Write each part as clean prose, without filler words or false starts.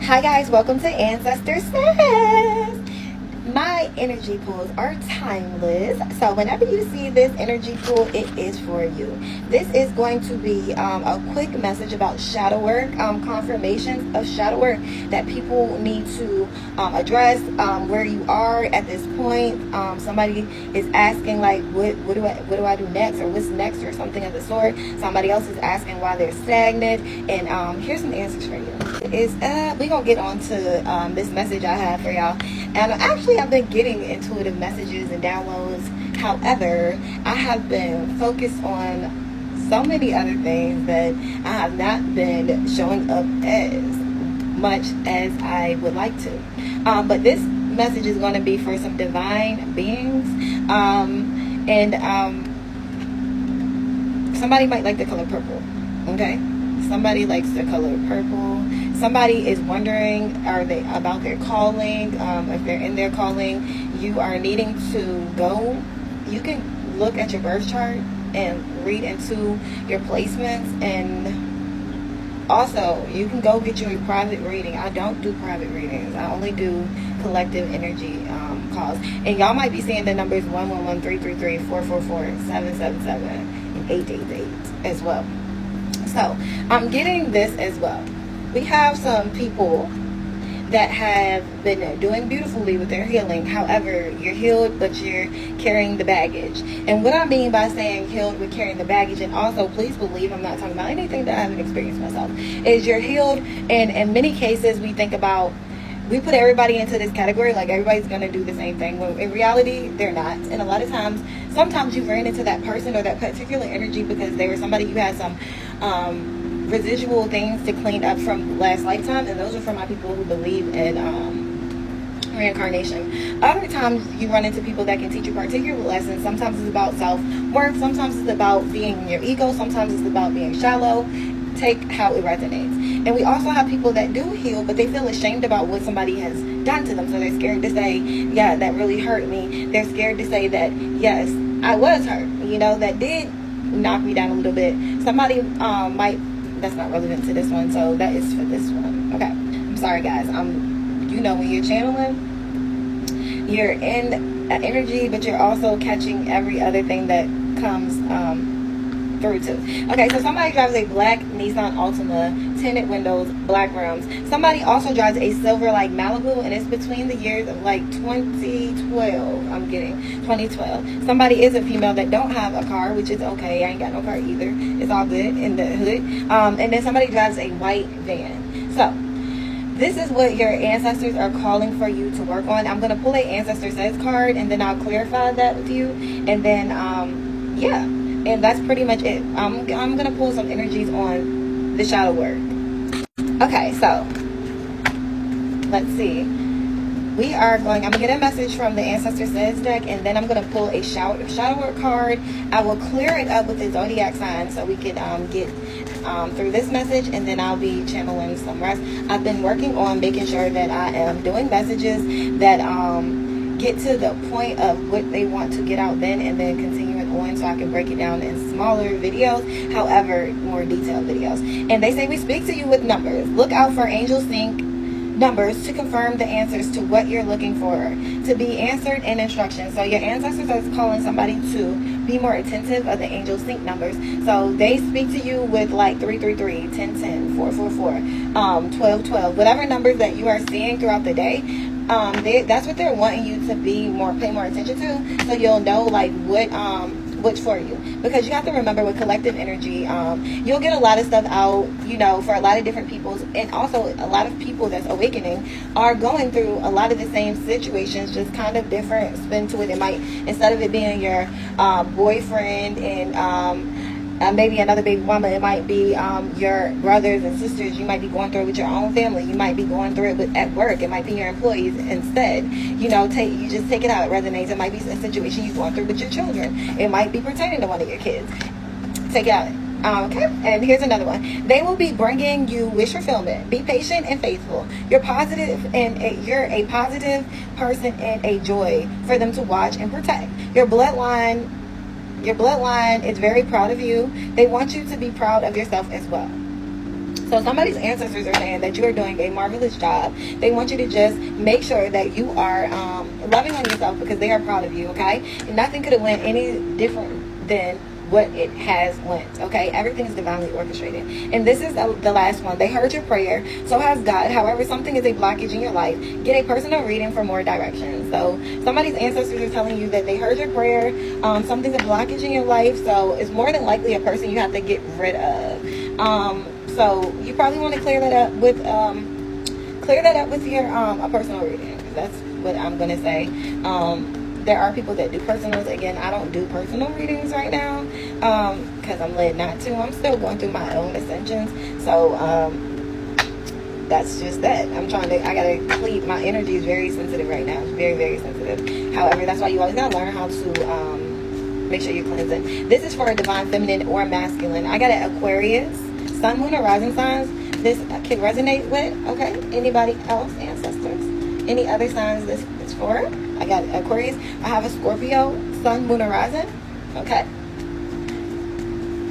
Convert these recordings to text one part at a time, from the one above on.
Hi guys, welcome to Ancestor'sSay. My energy pools are timeless, so whenever you see this energy pool, it is for you. This is going to be a quick message about shadow work, confirmations of shadow work that people need to address, where you are at this point. Somebody is asking like, what do I do next, or what's next, or something of the sort. Somebody else is asking why they're stagnant, and here's some answers for you. We gonna get on to this message I have for y'all. And actually, I've been getting intuitive messages and downloads. However, I have been focused on so many other things that I have not been showing up as much as I would like to. But this message is going to be for some divine beings. Somebody might like the color purple. Okay? Somebody likes the color purple. Somebody is wondering, are they about their calling? If they're in their calling, you are needing to go. You can look at your birth chart and read into your placements, and also you can go get you a private reading. I don't do private readings. I only do collective energy calls. And y'all might be seeing the numbers 111, 333, 444, 777, and 888 as well. So I'm getting this as well. We have some people that have been doing beautifully with their healing. However, you're healed, but you're carrying the baggage. And what I mean by saying healed with carrying the baggage, and also please believe I'm not talking about anything that I haven't experienced myself, is you're healed. And in many cases, we put everybody into this category, like everybody's going to do the same thing, when in reality, they're not. And a lot of times, sometimes you ran into that person or that particular energy because they were somebody you had some residual things to clean up from last lifetime, and those are for my people who believe in reincarnation. Other times you run into people that can teach you particular lessons. Sometimes it's about self-worth, sometimes it's about being in your ego, sometimes it's about being shallow. Take how it resonates. And we also have people that do heal, but they feel ashamed about what somebody has done to them, so they're scared to say, yeah, that really hurt me. They're scared to say that, yes, I was hurt, that did knock me down a little bit. Somebody that's not relevant to this one, so that is for this one. Okay, I'm sorry guys. When you're channeling, you're in energy, but you're also catching every other thing that comes through too. Okay, so somebody drives a black Nissan Altima, tinted windows, black rims. Somebody also drives a silver like Malibu, and it's between the years of like 2012. I'm getting 2012. Somebody is a female that don't have a car, which is okay. I ain't got no car either. It's all good in the hood. And then somebody drives a white van. So this is what your ancestors are calling for you to work on. I'm gonna pull a Ancestor'sSay card, and then I'll clarify that with you, and then yeah. And that's pretty much it. I'm going to pull some energies on the shadow work. Okay, so let's see. I'm going to get a message from the Ancestor'sSay deck, and then I'm going to pull a shadow work card. I will clear it up with the zodiac sign so we can get through this message, and then I'll be channeling some rest. I've been working on making sure that I am doing messages that get to the point of what they want to get out then, and then continue it on so I can break it down in smaller videos, however, more detailed videos. And they say we speak to you with numbers. Look out for angel sync numbers to confirm the answers to what you're looking for to be answered in instructions. So your ancestors are calling somebody to be more attentive of the angel sync numbers. So they speak to you with like 333, 1010, 444, 1212, whatever numbers that you are seeing throughout the day. That's what they're wanting you to pay more attention to, so you'll know like what's for you. Because you have to remember, with collective energy, you'll get a lot of stuff out, for a lot of different peoples, and also a lot of people that's awakening are going through a lot of the same situations, just kind of different spin to it. It might, instead of it being your boyfriend and maybe another baby mama, it might be your brothers and sisters. You might be going through it with your own family. You might be going through it at work. It might be your employees instead. You just take it out. It resonates. It might be a situation you're going through with your children. It might be pertaining to one of your kids. Take it out. Okay, and here's another one. They will be bringing you wish fulfillment. Be patient and faithful. You're positive, and you're a positive person and a joy for them to watch and protect. Your bloodline is very proud of you. They want you to be proud of yourself as well. So somebody's ancestors are saying that you are doing a marvelous job. They want you to just make sure that you are loving on yourself, because they are proud of you, okay? And nothing could have went any different than what it has went, okay? Everything is divinely orchestrated. And this is the last one. They heard your prayer, so has God. However, something is a blockage in your life. Get a personal reading for more directions. So somebody's ancestors are telling you that they heard your prayer. Something's a blockage in your life, so it's more than likely a person you have to get rid of. So you probably want to clear that up with your a personal reading. That's what I'm gonna say. There are people that do personals. Again, I don't do personal readings right now because I'm led not to. I'm still going through my own ascensions. So that's just that. I gotta clean. My energy is very sensitive right now. It's very, very sensitive. However, that's why you always gotta learn how to make sure you're cleansing. This is for a divine feminine or masculine. I got an Aquarius, sun, moon, or rising signs. This can resonate with. Okay. Anybody else, ancestors? Any other signs this is for? I got Aquarius. I have a Scorpio, sun, moon, or rising. Okay.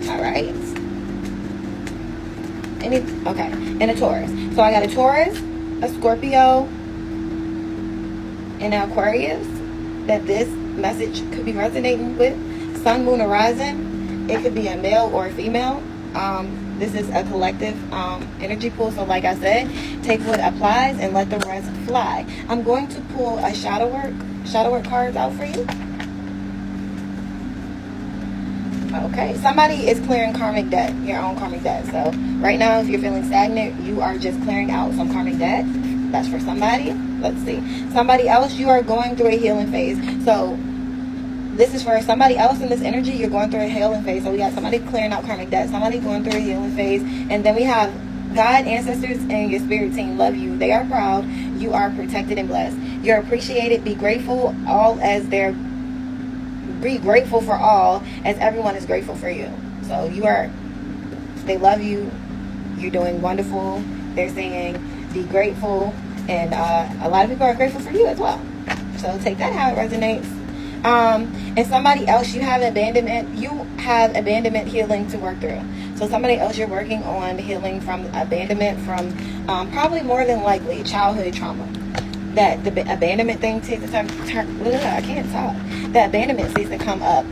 All right. Okay. And a Taurus. So I got a Taurus, a Scorpio, and an Aquarius that this message could be resonating with. Sun, moon, or rising. It could be a male or a female. This is a collective energy pool. So like I said, take what applies and let the rest fly. I'm going to pull a shadow work cards out for you. Okay, somebody is clearing karmic debt, your own karmic debt. So right now, if you're feeling stagnant, you are just clearing out some karmic debt. That's for somebody. Let's see. Somebody else, you are going through a healing phase. So this is for somebody else in this energy. You're going through a healing phase. So we got somebody clearing out karmic debt, somebody going through a healing phase. And then we have God, ancestors, and your spirit team love you. They are proud. You are protected and blessed. You're appreciated. Be grateful be grateful for all as everyone is grateful for you. So they love you. You're doing wonderful. They're saying be grateful. And a lot of people are grateful for you as well. So take that how it resonates. And somebody else, you have abandonment healing to work through. So somebody else, you're working on healing from abandonment, from probably more than likely childhood trauma. That the abandonment thing takes the time. I can't talk. The abandonment seems to come up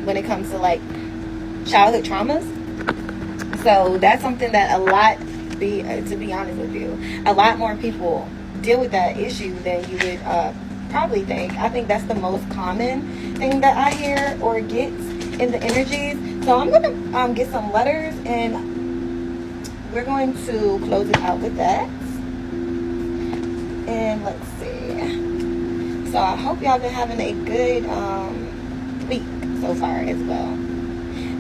when it comes to like childhood traumas. So that's something that to be honest with you, a lot more people deal with that issue than you would probably think. I think that's the most common thing that I hear or get in the energies. So I'm gonna get some letters and we're going to close it out with that. And let's see. So I hope y'all been having a good week so far as well.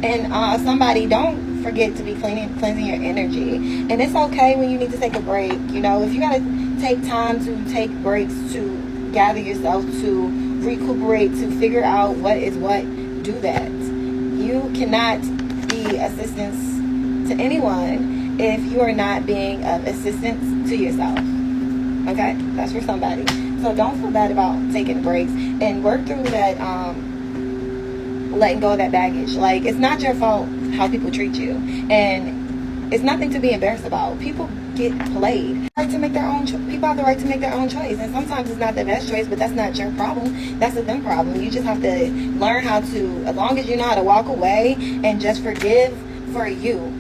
And somebody, don't forget to be cleansing your energy. And it's okay when you need to take a break. You know, if you gotta take time to take breaks to gather yourself, to recuperate, to figure out what is what, do that. You cannot be assistance to anyone if you are not being of assistance to yourself. Okay, that's for somebody. So don't feel bad about taking breaks and work through that, letting go of that baggage. Like, it's not your fault how people treat you, and it's nothing to be embarrassed about. People get played. People have the right to make their own choice, and sometimes it's not the best choice, but that's not your problem. That's a them problem. You just have to learn how to, as long as you know how to walk away and just forgive for you.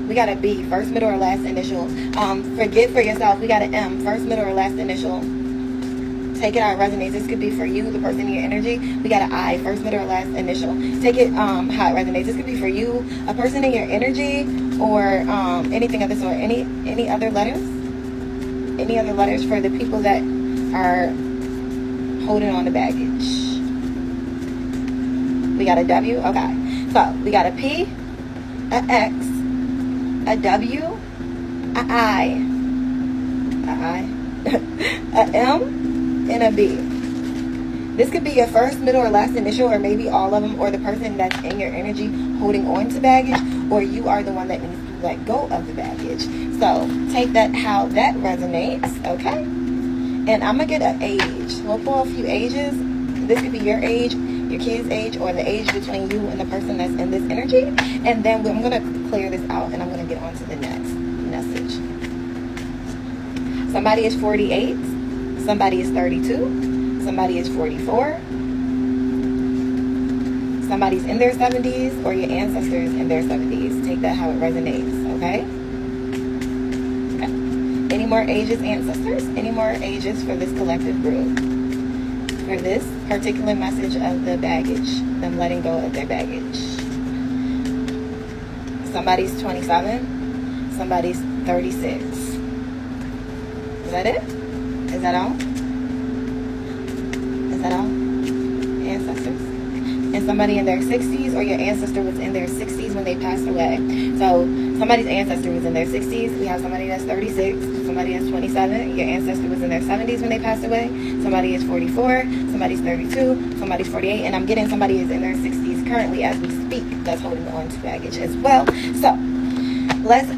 We got a B, first, middle, or last initial. Forgive for yourself. We got an M, first, middle, or last initial. Take it how it resonates. This could be for you, the person in your energy. We got an I, first, middle, or last initial. Take it how it resonates. This could be for you, a person in your energy, or anything of this sort. Any other letters? Any other letters for the people that are holding on to baggage? We got a W. Okay. So we got a P, a X, a W, a I, a M, and a B. This could be your first, middle, or last initial, or maybe all of them, or the person that's in your energy holding on to baggage, or you are the one that needs to let go of the baggage. So take that how that resonates, okay? And I'm going to get an age. We'll pull a few ages. This could be your age, your kid's age, or the age between you and the person that's in this energy. And then I'm going to clear this out, and I'm going to get on to the next. message. Somebody is 48. Somebody is 32. Somebody is 44. Somebody's in their 70s, or your ancestors in their 70s. Take that how it resonates, okay? Okay. Any more ages, ancestors? Any more ages for this collective group? For this particular message of the baggage, them letting go of their baggage. Somebody's 27. Somebody's 36. Is that it? Is that all? Is that all? Ancestors? And somebody in their 60s, or your ancestor was in their 60s when they passed away. So somebody's ancestor was in their 60s. We have somebody that's 36, somebody that's 27. Your ancestor was in their 70s when they passed away. Somebody is 44, somebody's 32, somebody's 48, and I'm getting somebody is in their 60s currently as we speak that's holding on to baggage as well. So let's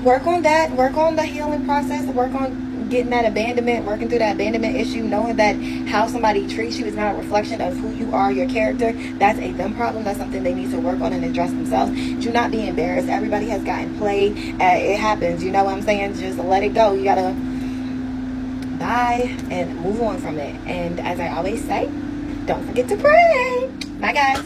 work on that, work on the healing process, work on getting that abandonment, working through that abandonment issue, knowing that how somebody treats you is not a reflection of who you are, your character. That's a them problem. That's something they need to work on and address themselves. Do not be embarrassed. Everybody has gotten played. It happens. You know what I'm saying? Just let it go. You gotta bye and move on from it. And as I always say, don't forget to pray. Bye, guys.